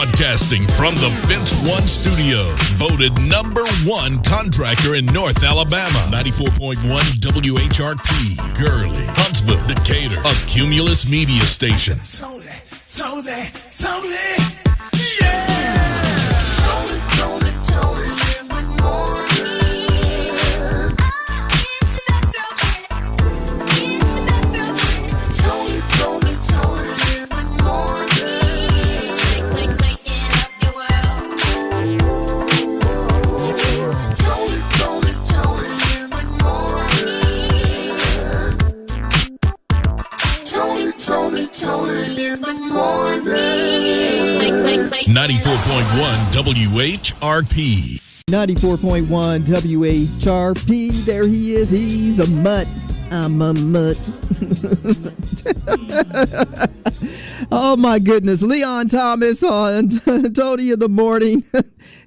Broadcasting from the Fence One Studios, voted #1 contractor in North Alabama. 94.1 WHRP, Gurley, Huntsville, Decatur, a Cumulus media station. Tony, yeah! Tony, in the morning. Tony, in the morning. Waking up your world. Tony, in the morning. Tony, in the morning. 94.1 WHRP. 94.1 WHRP. There he is. He's a mutt. I'm a mutt. Oh, my goodness. Leon Thomas on Tony in the Morning.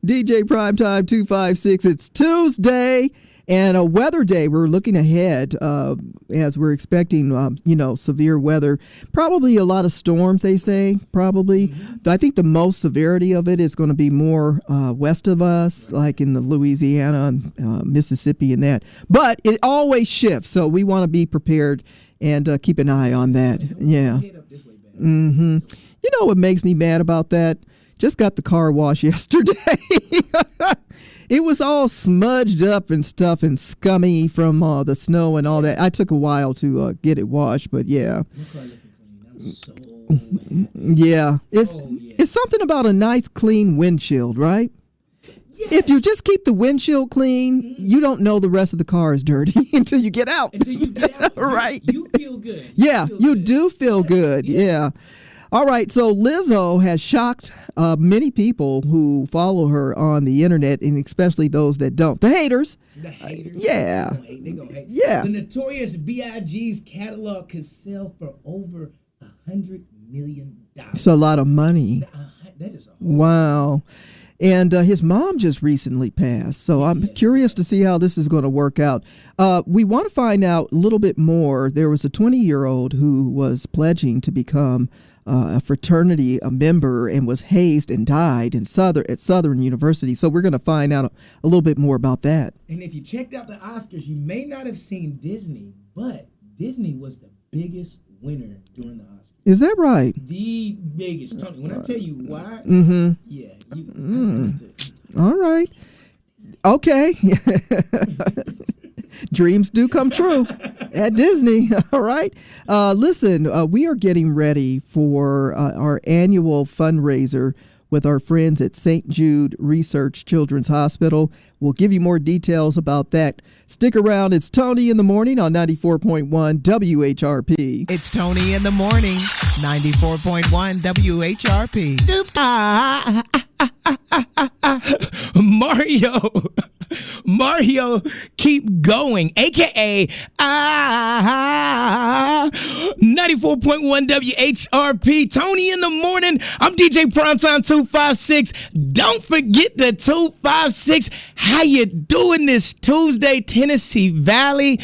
DJ Primetime 256. It's Tuesday. And a weather day, we're looking ahead as we're expecting, severe weather. Probably a lot of storms, they say, probably. Mm-hmm. I think the most severity of it is going to be more west of us, like in the Louisiana and Mississippi and that. But it always shifts, so we want to be prepared and keep an eye on that. Yeah. Mm-hmm. You know what makes me mad about that? Just got the car wash yesterday. It was all smudged up and stuff and scummy from the snow and all that. I took a while to get it washed, but yeah. Yeah. It's something about a nice clean windshield, right? Yes. If you just keep the windshield clean, you don't know the rest of the car is dirty until you get out. Right. You feel good. Yeah, you do feel good. Yeah. All right, so Lizzo has shocked many people who follow her on the internet, and especially those that don't. The haters. The haters. Yeah. They gonna hate. Yeah. The Notorious B.I.G.'s catalog could sell for over $100 million. It's a lot of money. That is a wow. And his mom just recently passed, so I'm curious to see how this is going to work out. We want to find out a little bit more. There was a 20-year-old who was pledging to become a fraternity, a member, and was hazed and died at Southern University. So we're going to find out a little bit more about that. And if you checked out the Oscars, you may not have seen Disney, but Disney was the biggest winner during the Oscars. Is that right? The biggest. Tony, when I tell you why, yeah. All right. Okay. Dreams do come true at Disney. All right. Listen, we are getting ready for our annual fundraiser with our friends at St. Jude Research Children's Hospital. We'll give you more details about that. Stick around. It's Tony in the Morning on 94.1 WHRP. It's Tony in the Morning, 94.1 WHRP. Mario, keep going, a.k.a. 94.1 WHRP, Tony in the Morning. I'm DJ Primetime 256. Don't forget the 256. How you doing this Tuesday, Tennessee Valley?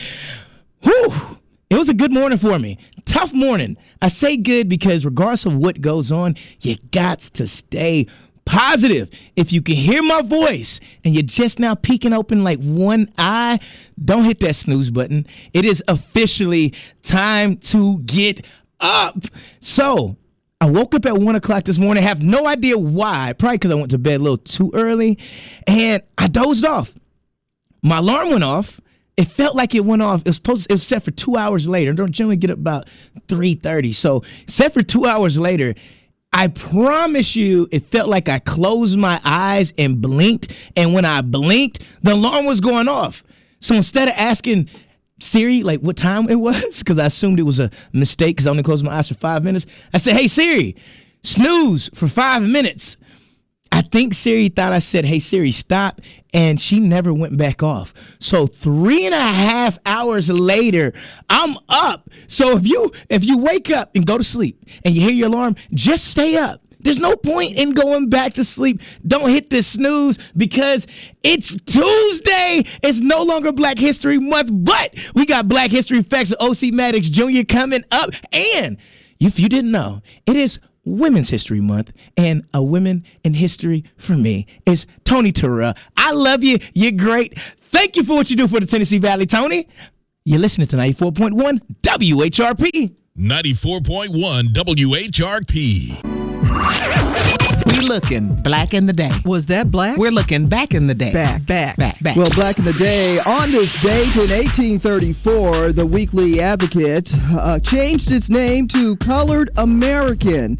Whew. It was a good morning for me. Tough morning. I say good because regardless of what goes on, you got to stay positive. If you can hear my voice and you're just now peeking open like one eye, don't hit that snooze button. It is officially time to get up. So I woke up at 1 o'clock this morning, have no idea why, probably because I went to bed a little too early, and I dozed off. My alarm went off. It felt like it went off. It was set for 2 hours later. I don't generally get up about 3:30. So set for 2 hours later. I promise you, it felt like I closed my eyes and blinked. And when I blinked, the alarm was going off. So instead of asking Siri, like, what time it was, because I assumed it was a mistake because I only closed my eyes for 5 minutes, I said, hey, Siri, snooze for 5 minutes. I think Siri thought I said, hey, Siri, stop. And she never went back off. So 3.5 hours later, I'm up. So if you wake up and go to sleep and you hear your alarm, just stay up. There's no point in going back to sleep. Don't hit the snooze because it's Tuesday. It's no longer Black History Month, but we got Black History Facts with O.C. Maddox Jr. coming up. And if you didn't know, it is Women's History Month and a Women in History for me is Tony Terrell. I love you. You're great. Thank you for what you do for the Tennessee Valley, Tony. You're listening to 94.1 WHRP. 94.1 WHRP. We looking black in the day. Was that black? We're looking back in the day. Back. Well, Well, back in the day, on this date in 1834, the Weekly Advocate changed its name to Colored American.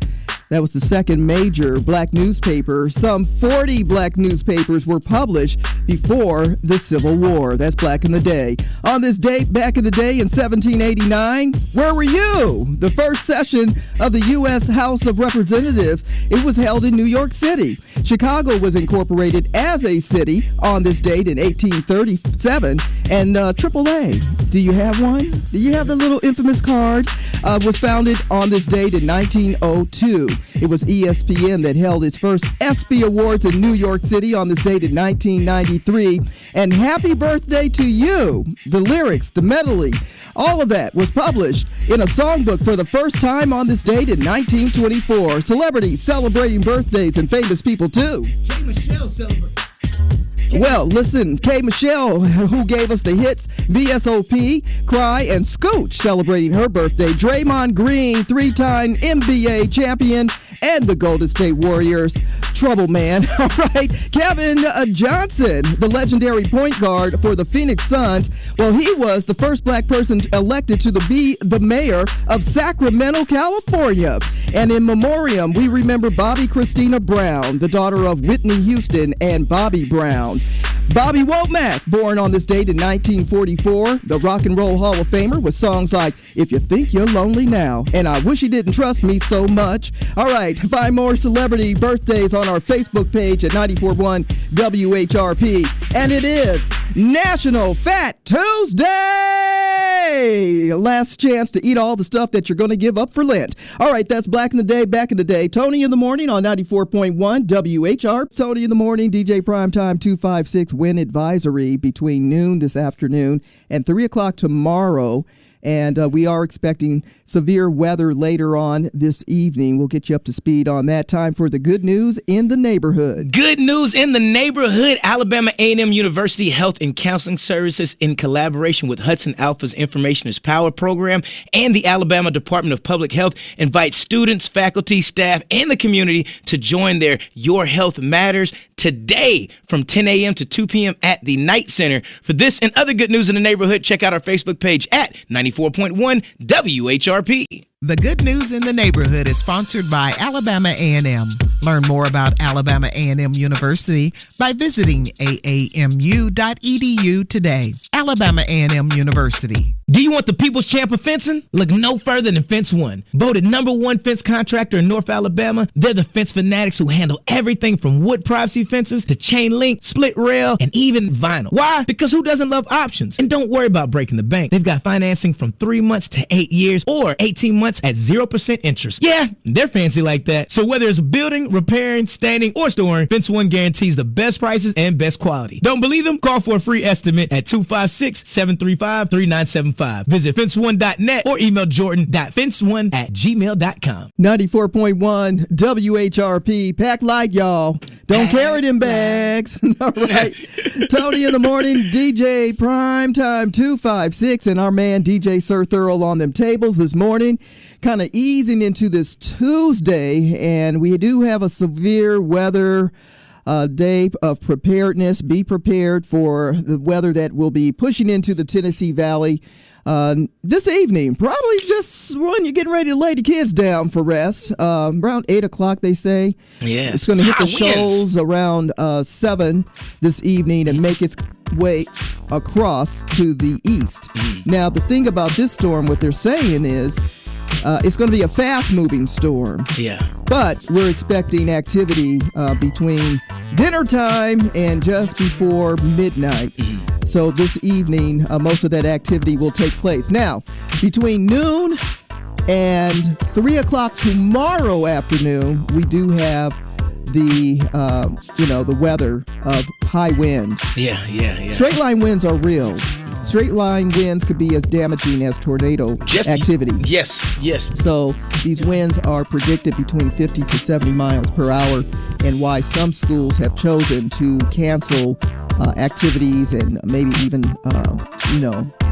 That was the second major black newspaper. Some 40 black newspapers were published before the Civil War. That's back in the day. On this date, back in the day in 1789, where were you? The first session of the U.S. House of Representatives, it was held in New York City. Chicago was incorporated as a city on this date in 1837. And AAA, do you have one? Do you have the little infamous card? Was founded on this date in 1902. It was ESPN that held its first ESPY Awards in New York City on this date in 1993. And happy birthday to you. The lyrics, the medley, all of that was published in a songbook for the first time on this date in 1924. Celebrities celebrating birthdays and famous people too. K. Michelle celebrated. Well, listen, K. Michelle, who gave us the hits, VSOP, Cry, and Scooch, celebrating her birthday. Draymond Green, three-time NBA champion, and the Golden State Warriors. Trouble man. All right. Kevin Johnson, the legendary point guard for the Phoenix Suns. Well, he was the first black person elected to be the mayor of Sacramento, California. And in memoriam, we remember Bobby Christina Brown, the daughter of Whitney Houston and Bobby Brown. Bobby Womack, born on this date in 1944, the Rock and Roll Hall of Famer, with songs like If You Think You're Lonely Now and I Wish You Didn't Trust Me So Much. All right, find more celebrity birthdays on our Facebook page at 94.1 WHRP. And it is National Fat Tuesday! Last chance to eat all the stuff that you're going to give up for Lent. All right, that's Back in the Day. Tony in the Morning on 94.1 WHR. Tony in the Morning, DJ Primetime 256 wind advisory between noon this afternoon and 3 o'clock tomorrow. And we are expecting severe weather later on this evening. We'll get you up to speed on that. Time for the good news in the neighborhood. Good news in the neighborhood. Alabama A&M University Health and Counseling Services, in collaboration with Hudson Alpha's Information is Power program and the Alabama Department of Public Health, invites students, faculty, staff, and the community to join their Your Health Matters today from 10 a.m. to 2 p.m. at the Knight Center. For this and other good news in the neighborhood, check out our Facebook page at 94.1 WHRP. The Good News in the Neighborhood is sponsored by Alabama A&M. Learn more about Alabama A&M University by visiting aamu.edu today. Alabama A&M University. Do you want the People's Champ of fencing? Look no further than Fence One. Voted #1 fence contractor in North Alabama, they're the fence fanatics who handle everything from wood privacy fences to chain link, split rail, and even vinyl. Why? Because who doesn't love options? And don't worry about breaking the bank. They've got financing from 3 months to 8 years or 18 months at 0% interest. Yeah, they're fancy like that. So whether it's building, repairing, staining, or storing, Fence One guarantees the best prices and best quality. Don't believe them? Call for a free estimate at 256-735-3975. Visit fence1.net or email jordan.fence1@gmail.com. 94.1 WHRP. Pack light, y'all. Don't carry them bags. All right. Tony in the Morning, DJ Primetime 256, and our man DJ Sir Thurl on them tables this morning. Kind of easing into this Tuesday, and we do have a severe weather day of preparedness. Be prepared for the weather that will be pushing into the Tennessee Valley this evening. Probably just when you're getting ready to lay the kids down for rest. Around 8 o'clock, they say. Yeah, it's going to hit the high winds. shoals around 7 this evening and make its way across to the east. Now, the thing about this storm, what they're saying is it's going to be a fast-moving storm. Yeah. But we're expecting activity between dinner time and just before midnight. So this evening, most of that activity will take place. Now, between noon and 3 o'clock tomorrow afternoon, we do have the weather of high winds. Yeah. Straight line winds are real. straight line winds could be as damaging as tornado activity. Yes. So these winds are predicted between 50 to 70 miles per hour, and why some schools have chosen to cancel activities and maybe even,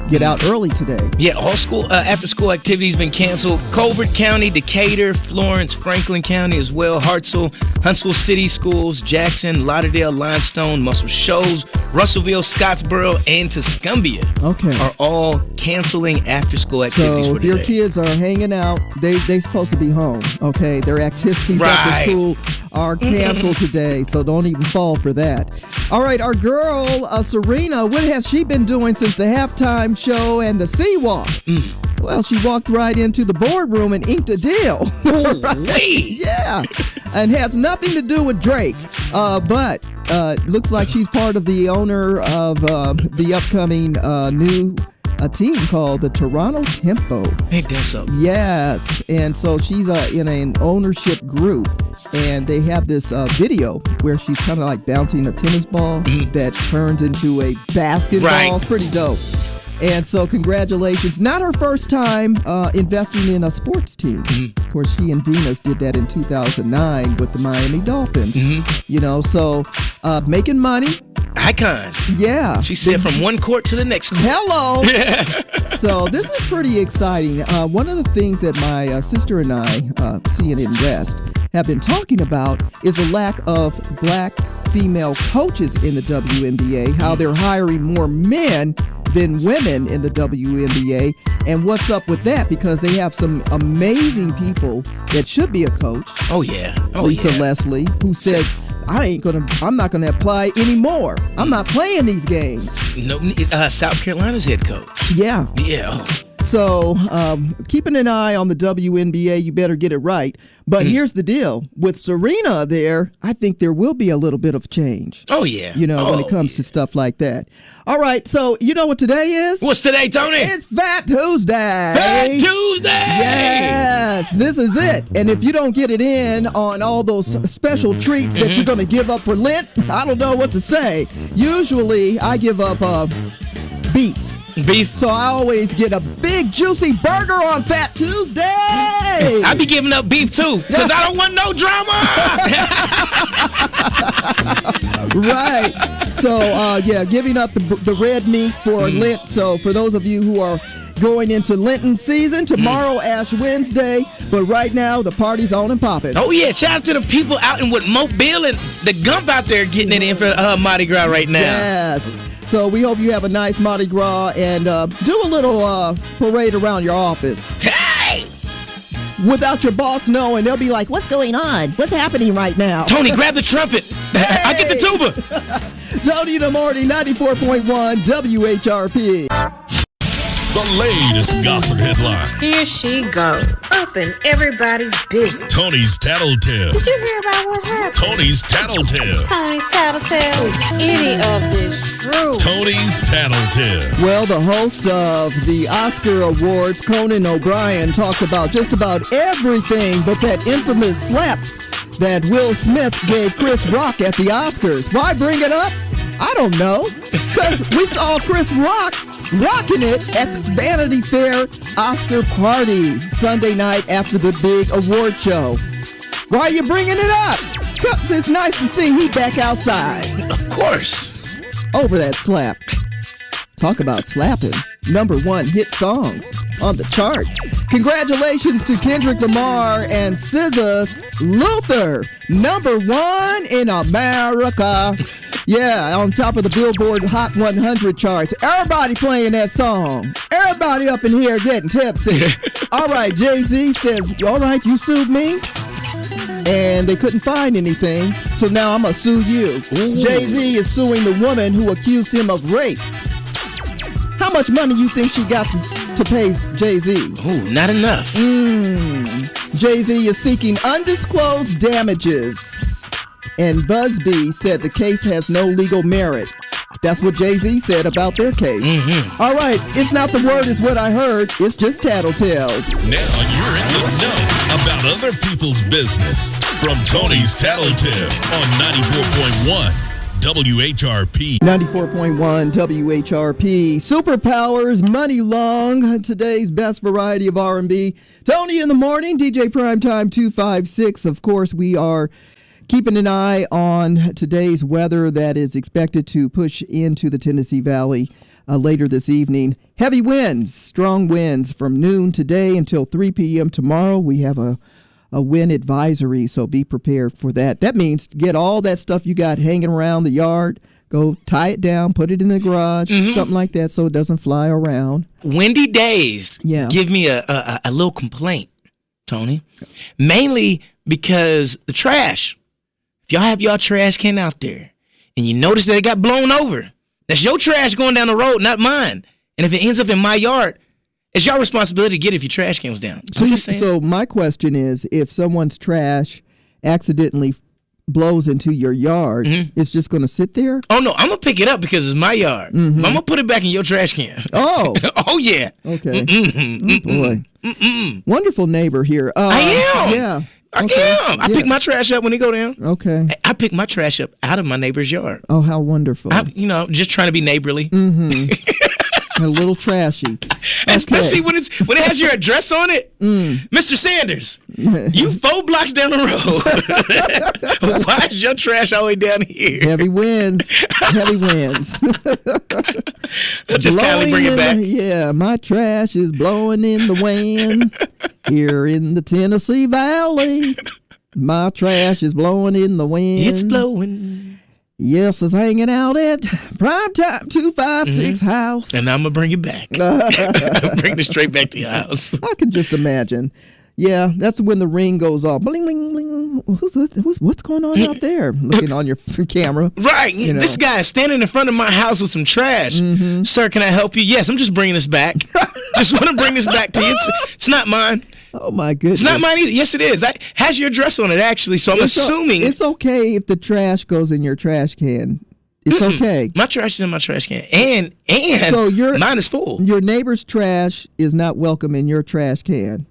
get out early today. Yeah, all school after-school activities been canceled. Colbert County, Decatur, Florence, Franklin County as well. Hartselle, Huntsville City Schools, Jackson, Lauderdale, Limestone, Muscle Shoals, Russellville, Scottsboro, and Tuscumbia are all canceling after-school activities for today. So if your kids are hanging out, they supposed to be home, okay? Their activities after school are canceled today, so don't even fall for that. All right, our girl, Serena, what has she been doing since the halftime show and the Sea Walk? Well, she walked right into the boardroom and inked a deal. Yeah, and has nothing to do with Drake, but looks like she's part of the owner of the upcoming new team called the Toronto Tempo. Ain't that something? Yes, and so she's in an ownership group, and they have this video where she's kind of like bouncing a tennis ball that turns into a basketball. Right. It's pretty dope. And so congratulations. Not her first time investing in a sports team. Of course, she and Venus did that in 2009 with the Miami Dolphins. So making money. Icon. Yeah. She said from one court to the next court. Hello. So this is pretty exciting. One of the things that my sister and I, Seeing It Invest, have been talking about is a lack of black female coaches in the WNBA, how they're hiring more men than women in the WNBA, and what's up with that, because they have some amazing people that should be a coach. Lisa Leslie, who said, I'm not gonna apply anymore. I'm not playing these games. No, South Carolina's head coach. Yeah. So keeping an eye on the WNBA, you better get it right. But here's the deal. With Serena there, I think there will be a little bit of change. When it comes to stuff like that. All right, so you know what today is? What's today, Tony? It's Fat Tuesday. Fat Tuesday! Yes, this is it. And if you don't get it in on all those special treats that you're going to give up for Lent, I don't know what to say. Usually, I give up beef. So I always get a big juicy burger on Fat Tuesday. I be giving up beef too, because I don't want no drama. Right. So giving up the red meat for Lent. So for those of you who are going into Lenten season, tomorrow Ash Wednesday, but right now the party's on and popping. Oh yeah, shout out to the people out in Mobile and the Gump out there getting it in for Mardi Gras right now. Yes. So we hope you have a nice Mardi Gras and do a little parade around your office. Hey! Without your boss knowing, they'll be like, what's going on? What's happening right now? Tony, grab the trumpet. Hey! I get the tuba. Tony in the morning, 94.1 WHRP. The latest gossip headlines. Here she goes. Up in everybody's business. Tony's Tattletale. Did you hear about what happened? Tony's Tattletale. Tony's Tattletale. Is any of this true? Tony's Tattletale. Well, the host of the Oscar Awards, Conan O'Brien, talked about just about everything but that infamous slap that Will Smith gave Chris Rock at the Oscars. Why bring it up? I don't know. Because we saw Chris Rock rocking it at the Vanity Fair Oscar party Sunday night after the big award show. Why are you bringing it up? Because it's nice to see he back outside. Of course. Over that slap. Talk about slapping. #1 hit songs on the charts. Congratulations to Kendrick Lamar and SZA's Luther. #1 in America. Yeah, on top of the Billboard Hot 100 charts. Everybody playing that song. Everybody up in here getting tipsy. All right, Jay-Z says, all right, you sued me. And they couldn't find anything. So now I'm going to sue you. Ooh. Jay-Z is suing the woman who accused him of rape. How much money you think she got to pay Jay-Z? Ooh, not enough. Jay-Z is seeking undisclosed damages. And Busby said the case has no legal merit. That's what Jay-Z said about their case. All right, it's not the word is what I heard. It's just tattletales. Now you're in the know about other people's business. From Tony's Tattletale on 94.1 WHRP. 94.1 WHRP. Superpowers, Money Long, today's best variety of R&B. Tony in the morning, DJ Primetime 256. Of course, we are keeping an eye on today's weather that is expected to push into the Tennessee Valley later this evening. Heavy winds, strong winds from noon today until 3 p.m. tomorrow. We have a wind advisory, so be prepared for that. That means get all that stuff you got hanging around the yard, go tie it down, put it in the garage, something like that, so it doesn't fly around. Windy days give me a little complaint, Tony. Mainly because the trash. If y'all have y'all trash can out there and you notice that it got blown over, that's your trash going down the road, not mine. And if it ends up in my yard, it's your responsibility to get it if your trash can was down. So my question is, if someone's trash accidentally blows into your yard, it's just going to sit there? Oh, no, I'm going to pick it up because it's my yard. I'm going to put it back in your trash can. Oh. Oh, yeah. Okay. Oh, boy. Wonderful neighbor here. I am. Yeah. I am. I pick my trash up when they go down. Okay. I pick my trash up out of my neighbor's yard. Oh, how wonderful. Just trying to be neighborly. A little trashy. Especially when it has your address on it. Mr. Sanders, you 4 blocks down the road. Why is your trash all the way down here? Heavy winds. Heavy winds. Just kindly bring it back. Yeah, my trash is blowing in the wind here in the Tennessee Valley. My trash is blowing in the wind. It's blowing. Yes, it's hanging out at Primetime 256 house. And I'm going to bring it back. Bring it straight back to your house. I can just imagine. Yeah, that's when the ring goes off. Bling, bling, bling. What's going on out there? Looking on your camera. Right. This guy is standing in front of my house with some trash. Sir, can I help you? Yes, I'm just bringing this back. Just want to bring this back to you. It's not mine. Oh, my goodness. It's not mine either. Yes, it is. That has your address on it, actually, so I'm assuming. It's okay if the trash goes in your trash can. It's okay. My trash is in my trash can. And so mine is full. Your neighbor's trash is not welcome in your trash can.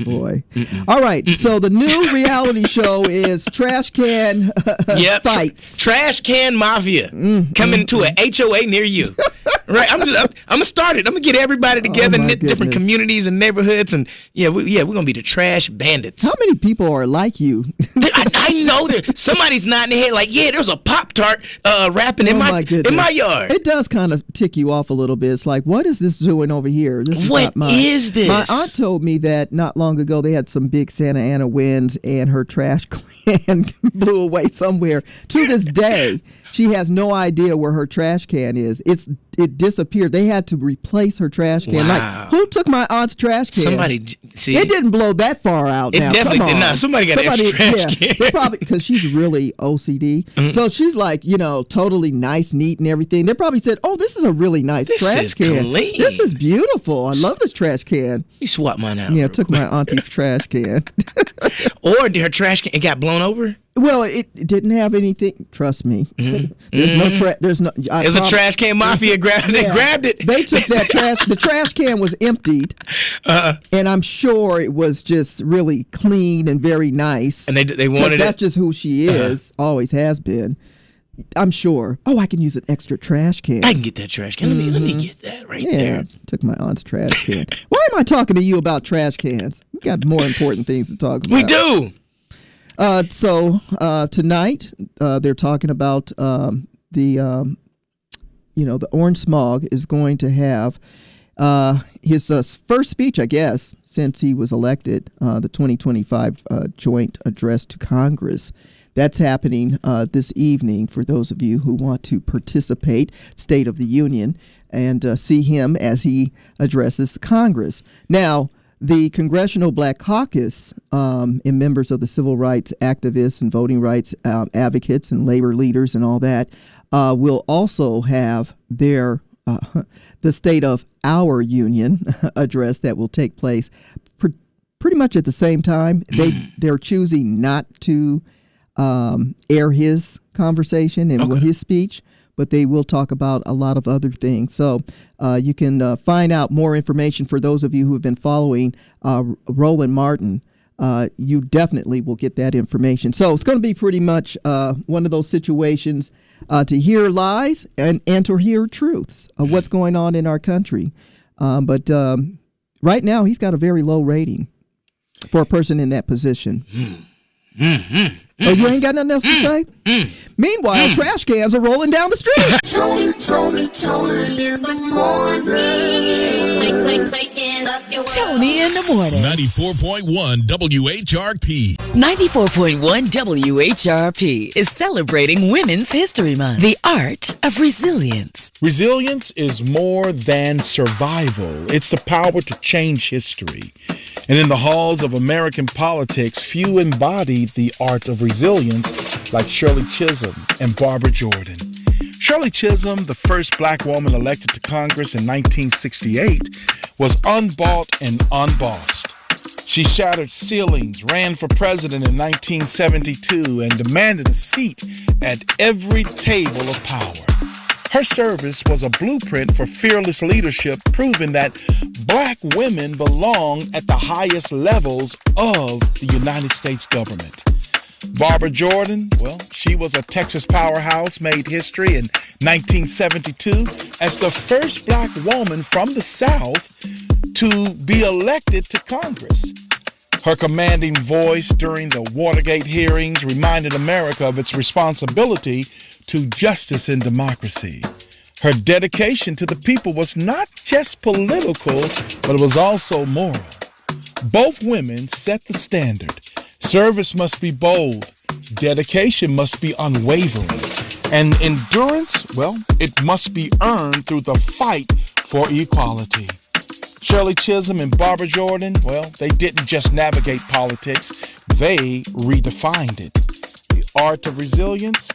Boy. All right. So the new reality show is Trash Can Fights. Trash Can Mafia. Coming to a HOA near you. Right. I'm gonna start it. I'm gonna get everybody together, knit different communities and neighborhoods, and we're gonna be the trash bandits. How many people are like you? I know that somebody's nodding their head like, there's a Pop-Tart wrapping in my yard. It does kind of tick you off a little bit. It's like, what is this doing over here? This is not mine. What is this? My aunt told me that not long ago they had some big Santa Ana winds and her trash can blew away somewhere. To this day, she has no idea where her trash can is. It disappeared. They had to replace her trash can. Wow. Like, who took my aunt's trash can? Somebody, see. It didn't blow that far out. It now. definitely did not. Somebody got an extra trash can. They probably, because she's really OCD. So she's like, totally nice, neat and everything. They probably said, oh, this is a really nice trash can. Clean. This is beautiful. I love this trash can. You swap mine out. Yeah, took my auntie's trash can. Or did her trash can, it got blown over? Well, it didn't have anything. Trust me. There's no trash. There's a trash can mafia grabbed it. They took that trash. The trash can was emptied, and I'm sure it was just really clean and very nice. And they wanted it. That's just who she is. Always has been. I'm sure. Oh, I can use an extra trash can. I can get that trash can. Let me get that right there. Took my aunt's trash can. Why am I talking to you about trash cans? We got more important things to talk about. We do. So tonight they're talking about the orange smog is going to have his first speech, I guess, since he was elected, the 2025 joint address to Congress. That's happening this evening for those of you who want to participate, State of the Union, and see him as he addresses Congress. Now, the Congressional Black Caucus and members of the civil rights activists and voting rights advocates and labor leaders and all that will also have their the State of Our Union address that will take place pretty much at the same time. They're choosing not to air his conversation and his speech, but they will talk about a lot of other things. So you can find out more information for those of you who have been following Roland Martin you definitely will get that information. So it's going to be pretty much one of those situations to hear lies and to hear truths of what's going on in our country. But right now, he's got a very low rating for a person in that position. Oh, you ain't got nothing else to say? Meanwhile, trash cans are rolling down the street. Tony in the morning. Waking up your Tony in the morning. 94.1 WHRP. 94.1 WHRP is celebrating Women's History Month. The art of resilience. Resilience is more than survival. It's the power to change history. And in the halls of American politics, few embodied the art of resilience like Shirley Chisholm and Barbara Jordan. Shirley Chisholm, the first black woman elected to Congress in 1968, was unbought and unbossed. She shattered ceilings, ran for president in 1972, and demanded a seat at every table of power. Her service was a blueprint for fearless leadership, proving that black women belong at the highest levels of the United States government. Barbara Jordan, well, she was a Texas powerhouse, made history in 1972 as the first black woman from the South to be elected to Congress. Her commanding voice during the Watergate hearings reminded America of its responsibility to justice and democracy. Her dedication to the people was not just political, but it was also moral. Both women set the standard. Service must be bold. Dedication must be unwavering. And endurance, well, it must be earned through the fight for equality. Shirley Chisholm and Barbara Jordan, well, they didn't just navigate politics, they redefined it. The art of resilience,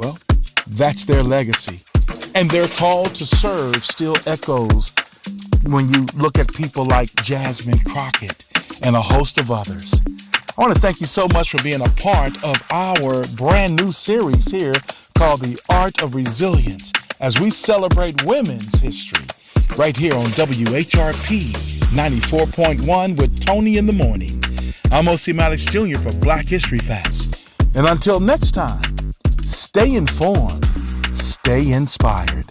well, that's their legacy. And their call to serve still echoes when you look at people like Jasmine Crockett and a host of others. I want to thank you so much for being a part of our brand new series here called The Art of Resilience as we celebrate women's history right here on WHRP 94.1 with Tony in the Morning. I'm O.C. Maddox Jr. for Black History Facts. And until next time, stay informed, stay inspired,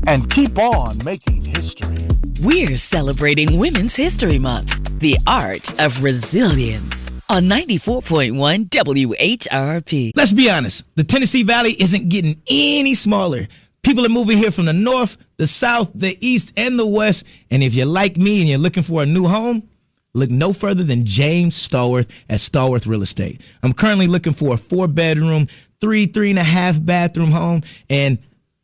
and keep on making history. We're celebrating Women's History Month. The art of resilience. On 94.1 WHRP. Let's be honest. The Tennessee Valley isn't getting any smaller. People are moving here from the north, the south, the east, and the west. And if you're like me and you're looking for a new home, look no further than James Stallworth at Stallworth Real Estate. I'm currently looking for a 4-bedroom, 3.5 bathroom home, and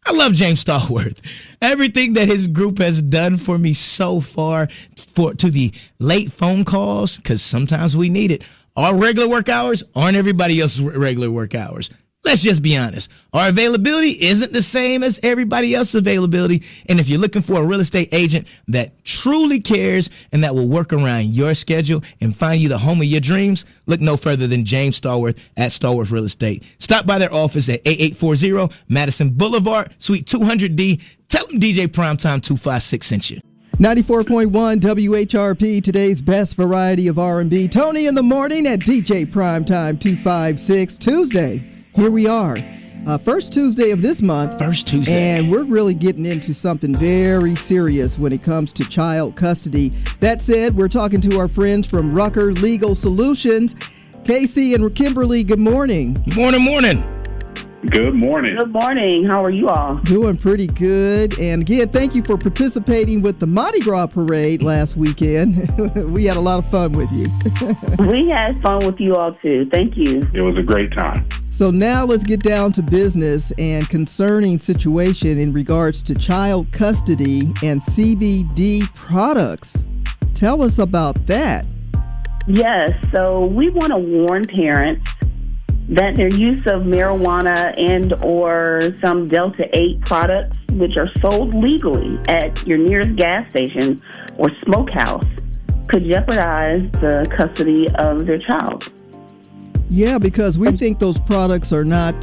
I love James Stallworth. Everything that his group has done for me so far, to the late phone calls, because sometimes we need it. Our regular work hours aren't everybody else's regular work hours. Let's just be honest. Our availability isn't the same as everybody else's availability. And if you're looking for a real estate agent that truly cares and that will work around your schedule and find you the home of your dreams, look no further than James Stallworth at Stallworth Real Estate. Stop by their office at 8840 Madison Boulevard, Suite 200D. Tell them DJ Primetime 256 sent you. 94.1 WHRP, today's best variety of R&B. Tony in the Morning at DJ Primetime 256. Tuesday, here we are. First Tuesday of this month. First Tuesday. And we're really getting into something very serious when it comes to child custody. That said, we're talking to our friends from Rucker Legal Solutions. Casey and Kimberly, good morning. Morning. Good morning. Good morning. How are you all? Doing pretty good. And again, thank you for participating with the Mardi Gras parade last weekend. We had a lot of fun with you. We had fun with you all too. Thank you. It was a great time. So now let's get down to business and concerning situation in regards to child custody and CBD products. Tell us about that. Yes. So we want to warn parents that their use of marijuana and or some Delta 8 products, which are sold legally at your nearest gas station or smokehouse, could jeopardize the custody of their child. Yeah, because we think those products are not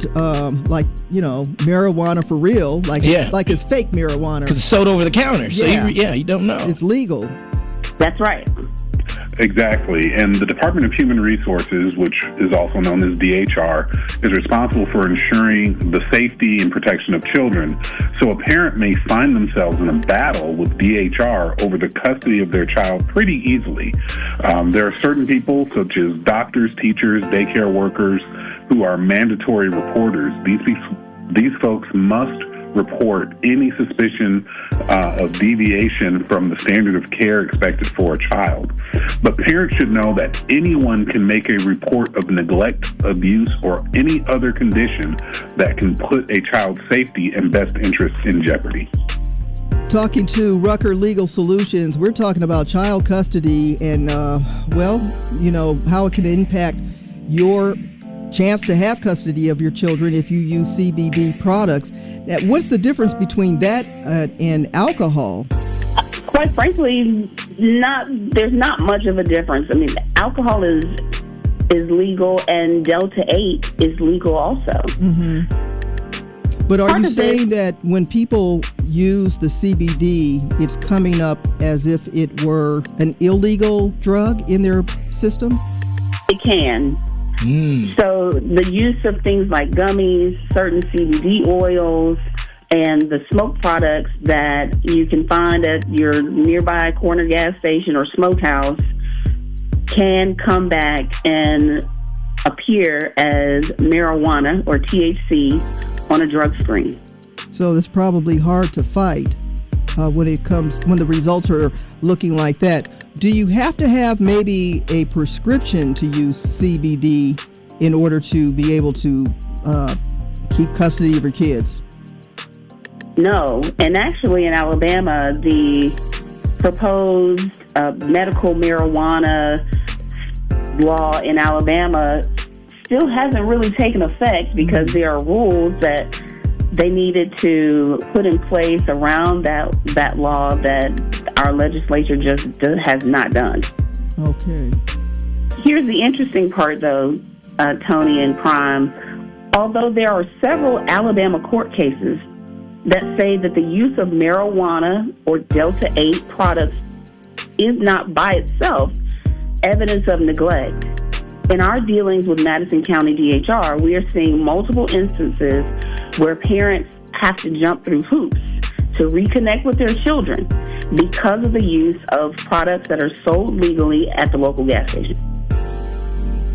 marijuana for real, it's fake marijuana. Because it's sold over the counter, so you don't know. It's legal. That's right. Exactly. And the Department of Human Resources, which is also known as DHR, is responsible for ensuring the safety and protection of children. So a parent may find themselves in a battle with DHR over the custody of their child pretty easily. There are certain people, such as doctors, teachers, daycare workers, who are mandatory reporters. These folks must report any suspicion of deviation from the standard of care expected for a child. But parents should know that anyone can make a report of neglect, abuse, or any other condition that can put a child's safety and best interests in jeopardy. Talking to Rucker Legal Solutions, we're talking about child custody and, how it can impact your chance to have custody of your children if you use CBD products. Now, what's the difference between that and alcohol? Quite frankly, there's not much of a difference. I mean, alcohol is legal, and Delta 8 is legal also. Mm-hmm. But are you saying that when people use the CBD, it's coming up as if it were an illegal drug in their system? It can. So the use of things like gummies, certain CBD oils, and the smoke products that you can find at your nearby corner gas station or smokehouse can come back and appear as marijuana or THC on a drug screen. So it's probably hard to fight when the results are looking like that. Do you have to have maybe a prescription to use CBD in order to be able to keep custody of your kids? No. And actually in Alabama, the proposed medical marijuana law in Alabama still hasn't really taken effect because there are rules that they needed to put in place around that law that our legislature just has not done. Okay. Here's the interesting part, though, Tony and Prime. Although there are several Alabama court cases that say that the use of marijuana or Delta 8 products is not by itself evidence of neglect, in our dealings with Madison County DHR, we are seeing multiple instances where parents have to jump through hoops to reconnect with their children because of the use of products that are sold legally at the local gas station.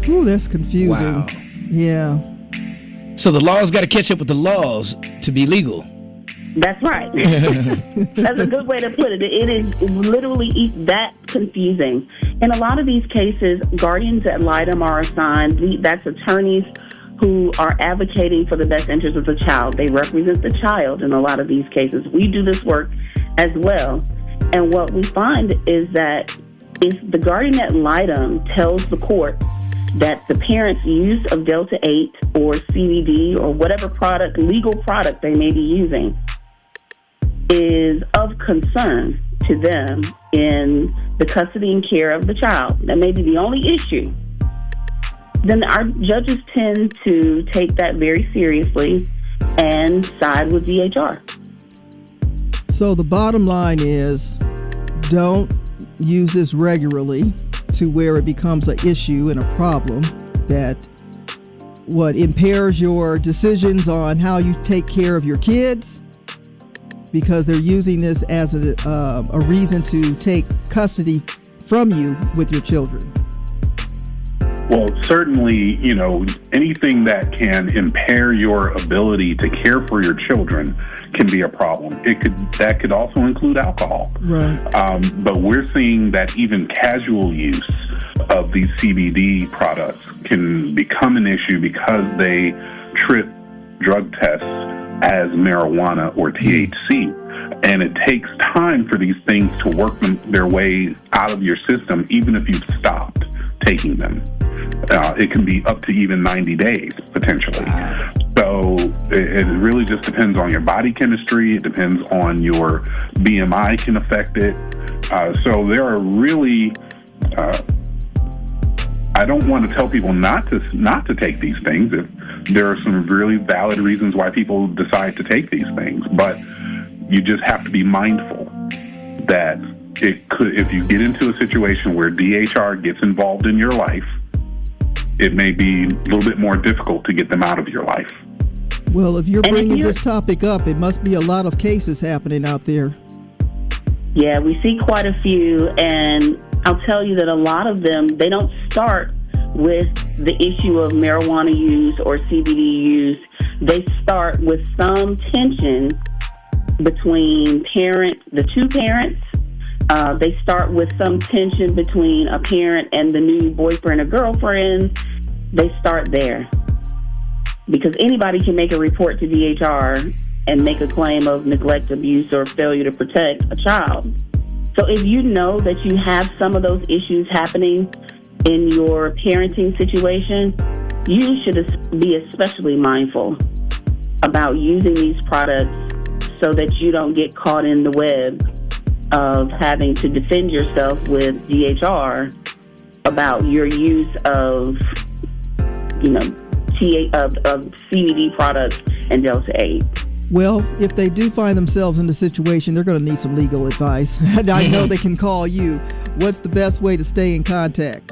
Ooh, that's confusing. Wow. Yeah. So the laws got to catch up with the laws to be legal. That's right. That's a good way to put it. It is literally that confusing. In a lot of these cases, guardians ad litem are assigned. That's attorneys who are advocating for the best interest of the child. They represent the child in a lot of these cases. We do this work as well. And what we find is that if the guardian ad litem tells the court that the parent's use of Delta 8 or CBD or whatever product, legal product they may be using, is of concern to them in the custody and care of the child, that may be the only issue, then our judges tend to take that very seriously and side with DHR. So the bottom line is, don't use this regularly to where it becomes an issue and a problem that impairs your decisions on how you take care of your kids, because they're using this as a reason to take custody from you with your children. Well, certainly, anything that can impair your ability to care for your children can be a problem. That could also include alcohol. Right. But we're seeing that even casual use of these CBD products can become an issue because they trip drug tests as marijuana or THC. And it takes time for these things to work their way out of your system, even if you've stopped taking them. It can be up to even 90 days, potentially. So it really just depends on your body chemistry. It depends on your BMI can affect it. So there are really... I don't want to tell people not to take these things. There are some really valid reasons why people decide to take these things, but you just have to be mindful that It could, if you get into a situation where DHR gets involved in your life, it may be a little bit more difficult to get them out of your life. Well, if you're bringing this topic up, it must be a lot of cases happening out there. Yeah, we see quite a few, and I'll tell you that a lot of them, they don't start with the issue of marijuana use or CBD use. They start with some tension between the two parents. They start with some tension between a parent and the new boyfriend or girlfriend. They start there. Because anybody can make a report to DHR and make a claim of neglect, abuse, or failure to protect a child. So if you know that you have some of those issues happening in your parenting situation, you should be especially mindful about using these products so that you don't get caught in the web of having to defend yourself with DHR about your use of, of CBD products and Delta 8. Well, if they do find themselves in the situation, they're going to need some legal advice. I know they can call you. What's the best way to stay in contact?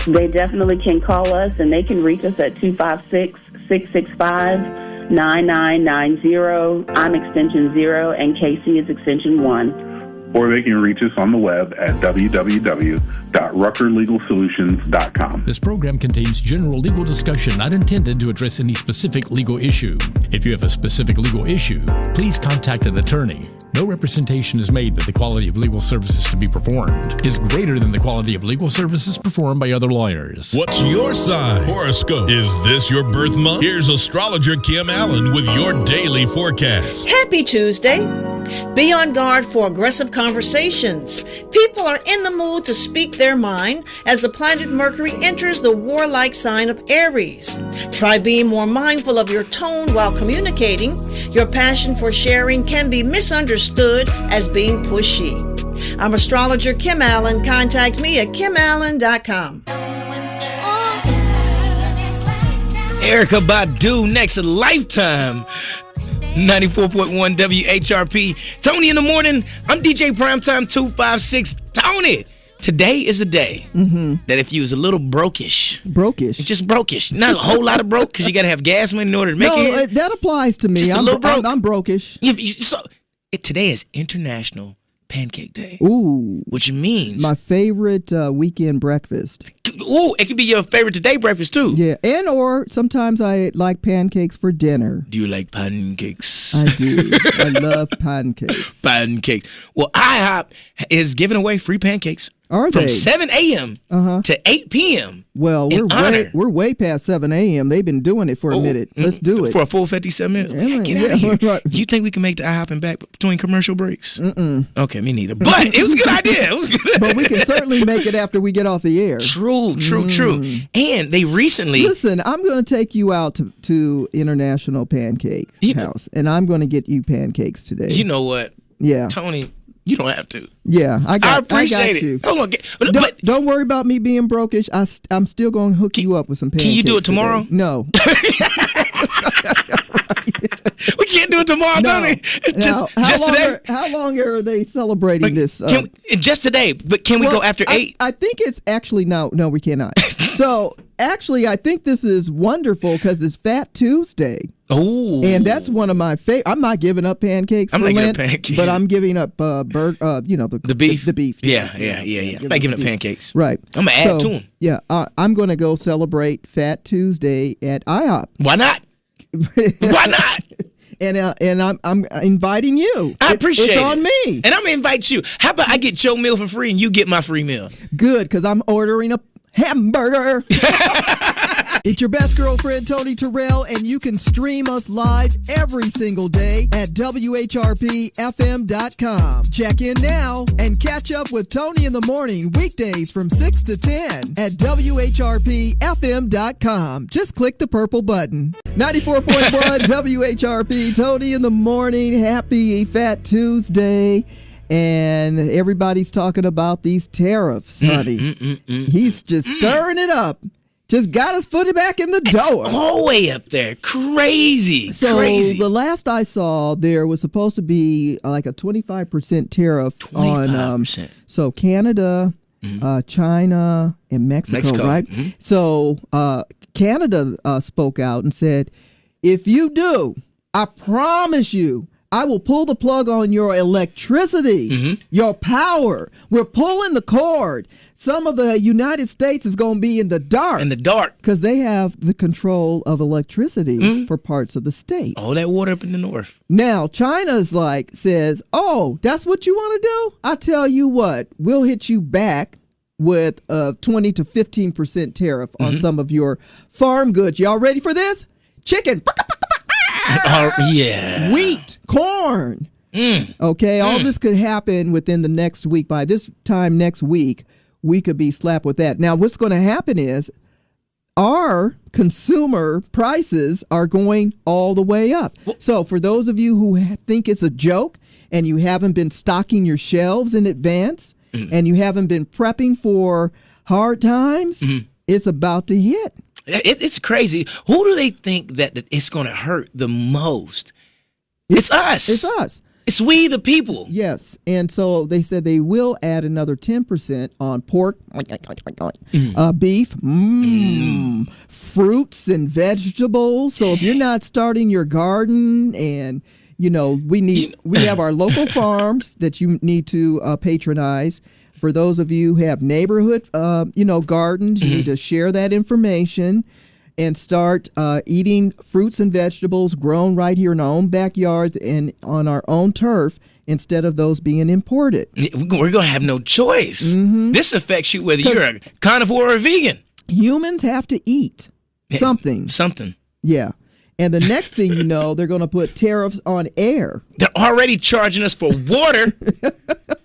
They definitely can call us, and they can reach us at 256-665-9990. I'm extension 0, and Casey is extension 1. Or they can reach us on the web at www.ruckerlegalsolutions.com. This program contains general legal discussion not intended to address any specific legal issue. If you have a specific legal issue, please contact an attorney. No representation is made that the quality of legal services to be performed is greater than the quality of legal services performed by other lawyers. What's your sign? Horoscope. Is this your birth month? Here's astrologer Kim Allen with your daily forecast. Happy Tuesday. Be on guard for aggressive conversations. People are in the mood to speak their mind as the planet Mercury enters the warlike sign of Aries. Try being more mindful of your tone while communicating. Your passion for sharing can be misunderstood as being pushy. I'm astrologer Kim Allen. Contact me at kimallen.com. Erykah Badu next, a Lifetime. 94.1 WHRP. Tony in the morning. I'm DJ Primetime 256. Tony, today is the day that if you was a little brokish, just brokish, not a whole lot of broke, because you got to have gas money in order to make it. No, that applies to me. Just a little broke. I'm brokish. Today is International Pancake Day. Ooh. Which means my favorite weekend breakfast. Ooh, it could be your favorite today breakfast too. Yeah, and or sometimes I like pancakes for dinner. Do you like pancakes? I do. I love pancakes. Pancakes. Well, IHOP is giving away free pancakes. Are they? From 7 a.m. to 8 p.m. Well, we're way past 7 a.m. They've been doing it for a minute. Let's do it. For a full 57 minutes? Get out of here. Right. You think we can make the IHOP and back between commercial breaks? Mm-mm. Okay, me neither. But it was a good idea. It was good. But we can certainly make it after we get off the air. True. And they recently... Listen, I'm going to take you out to International Pancake House, and I'm going to get you pancakes today. You know what? Yeah. Tony... You don't have to. Yeah, I appreciate you. Hold on, don't worry about me being brokish. I'm still going to hook you up with some pancakes. Can you do it tomorrow? Today. No. We can't do it tomorrow, Tony. Just today. How long are they celebrating this? Just today, but can we go after 8? I think it's actually no, we cannot. So actually, I think this is wonderful because it's Fat Tuesday. Oh, and that's one of my favorite. I'm not giving up pancakes. I'm for not Lent, giving up pancakes, but I'm giving up the beef. The beef. Yeah. I'm not giving up pancakes. Right. I'm gonna add to them. Yeah, I'm going to go celebrate Fat Tuesday at IHOP. Why not? Why not? And I'm inviting you. I appreciate it. It's on me. And I'm gonna invite you. How about I get your meal for free and you get my free meal? Good, because I'm ordering a hamburger. It's your best girlfriend, Tony Terrell, and you can stream us live every single day at WHRPFM.com. Check in now and catch up with Tony in the morning, weekdays from 6 to 10 at WHRPFM.com. Just click the purple button. 94.1 WHRP, Tony in the morning. Happy Fat Tuesday. And everybody's talking about these tariffs, honey. He's just stirring it up. Just got his foot back in the door. All the way up there. Crazy. So crazy. the last I saw, there was supposed to be like a 25% tariff 25%. on so Canada, China, and Mexico. Right? Mm-hmm. So Canada spoke out and said, if you do, I promise you, I will pull the plug on your electricity, your power. We're pulling the cord. Some of the United States is going to be in the dark. In the dark. Because they have the control of electricity for parts of the state. All that water up in the north. Now, China's says, oh, that's what you want to do? I tell you what, we'll hit you back with a 20 to 15% tariff on some of your farm goods. Y'all ready for this? Chicken. Yeah. Wheat, corn. Okay, all this could happen within the next week. By this time next week, we could be slapped with that. Now, what's going to happen is our consumer prices are going all the way up. So for those of you who think it's a joke and you haven't been stocking your shelves in advance and you haven't been prepping for hard times, it's about to hit. It's crazy. Who do they think that it's going to hurt the most? It's us. It's us. It's we, the people. Yes. And so they said they will add another 10% on pork, beef, fruits and vegetables. So if you're not starting your garden and, we have our local farms that you need to patronize. For those of you who have neighborhood, gardens, you need to share that information and start eating fruits and vegetables grown right here in our own backyards and on our own turf instead of those being imported. We're going to have no choice. This affects you whether you're a carnivore or a vegan. Humans have to eat something. Something. Yeah. And the next thing you know, they're going to put tariffs on air. They're already charging us for water.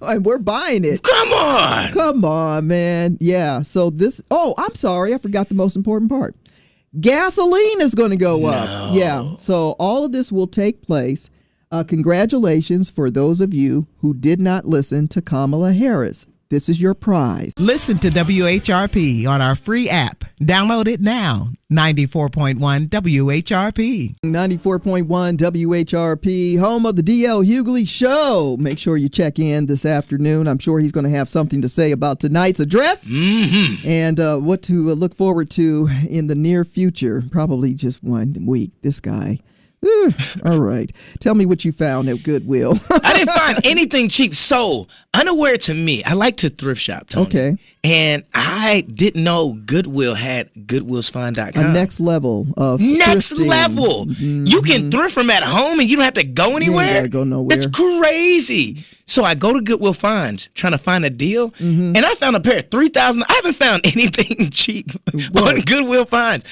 And we're buying it. Come on. Come on, man. Yeah. So I'm sorry. I forgot the most important part. Gasoline is going to go up. Yeah. So all of this will take place. Congratulations for those of you who did not listen to Kamala Harris. This is your prize. Listen to WHRP on our free app. Download it now. 94.1 WHRP. 94.1 WHRP, home of the D.L. Hughley Show. Make sure you check in this afternoon. I'm sure he's going to have something to say about tonight's address and what to look forward to in the near future. Probably just 1 week. This guy. All right. Tell me what you found at Goodwill. I didn't find anything cheap. So, unaware to me, I like to thrift shop, Tony. Okay. And I didn't know Goodwill had goodwillsfind.com. A next level of Next thrifting. level. You can thrift from at home and you don't have to go anywhere. You ain't gotta go nowhere. That's crazy. So I go to Goodwill Finds trying to find a deal, and I found a pair of $3,000. I haven't found anything cheap on Goodwill Finds.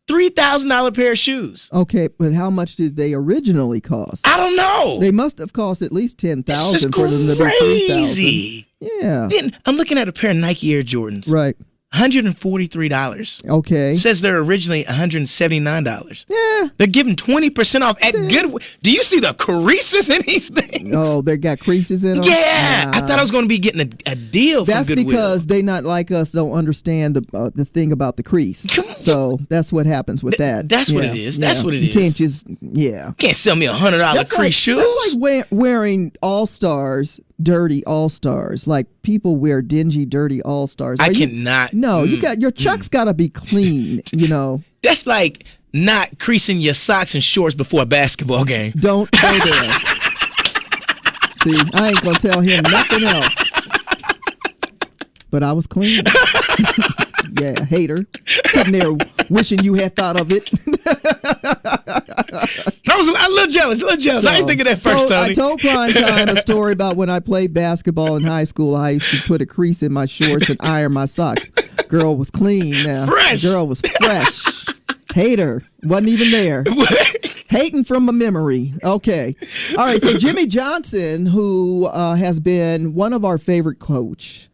$3,000 pair of shoes. Okay, but how much did they originally cost? I don't know. They must have cost at least $10,000 for them to be crazy. $3,000. Yeah. Then I'm looking at a pair of Nike Air Jordans. Right. $143. Okay. Says they're originally $179. Yeah. They're giving 20% off at Goodwill. Do you see the creases in these things? Oh, they got creases in them? Yeah. I thought I was going to be getting a deal from Goodwill. That's because they not like us don't understand the thing about the crease. So that's what happens with that. That's what it is. That's what it is. You can't just, you can't sell me $100 crease shoes. That's like wearing All-Stars, dirty All-Stars. Like people wear dingy, dirty All-Stars. I cannot. No, you got your Chucks got to be clean, That's like not creasing your socks and shorts before a basketball game. Don't go there. See, I ain't going to tell him nothing else. But I was clean. Yeah, hater. Sitting there wishing you had thought of it. I was a little jealous. So, I didn't think of that first, Tony. I told Primetime a story about when I played basketball in high school. I used to put a crease in my shorts and iron my socks. Girl was clean now. Fresh. Girl was fresh. Hater. Wasn't even there. Hating from a memory. Okay. All right. So Jimmy Johnson, who has been one of our favorite coach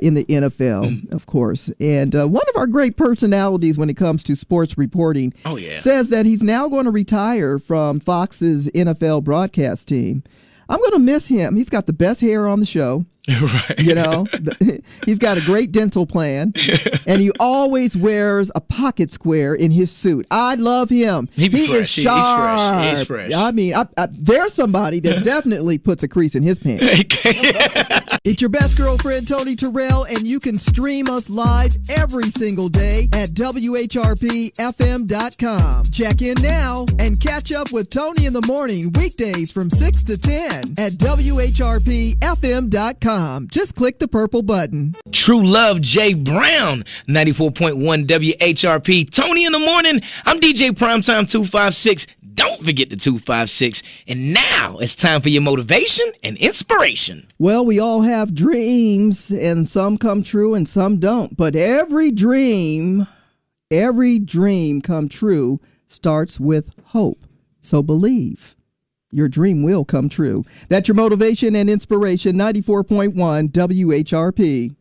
in the NFL, of course, and one of our great personalities when it comes to sports reporting, says that he's now going to retire from Fox's NFL broadcast team. I'm going to miss him. He's got the best hair on the show. Right. You know, he's got a great dental plan, and he always wears a pocket square in his suit. I love him. He is fresh. sharp. He's fresh. I mean, there's somebody that definitely puts a crease in his pants. It's your best girlfriend, Tony Terrell, and you can stream us live every single day at WHRPFM.com. Check in now and catch up with Tony in the morning, weekdays from 6 to 10 at WHRPFM.com. Just click the purple button. True Love, Jay Brown, 94.1 WHRP. Tony in the morning. I'm DJ Primetime 256. Don't forget the 256. And now it's time for your motivation and inspiration. Well, we all have dreams, and some come true and some don't. But every dream come true starts with hope. So believe. Your dream will come true. That's your motivation and inspiration, 94.1 WHRP.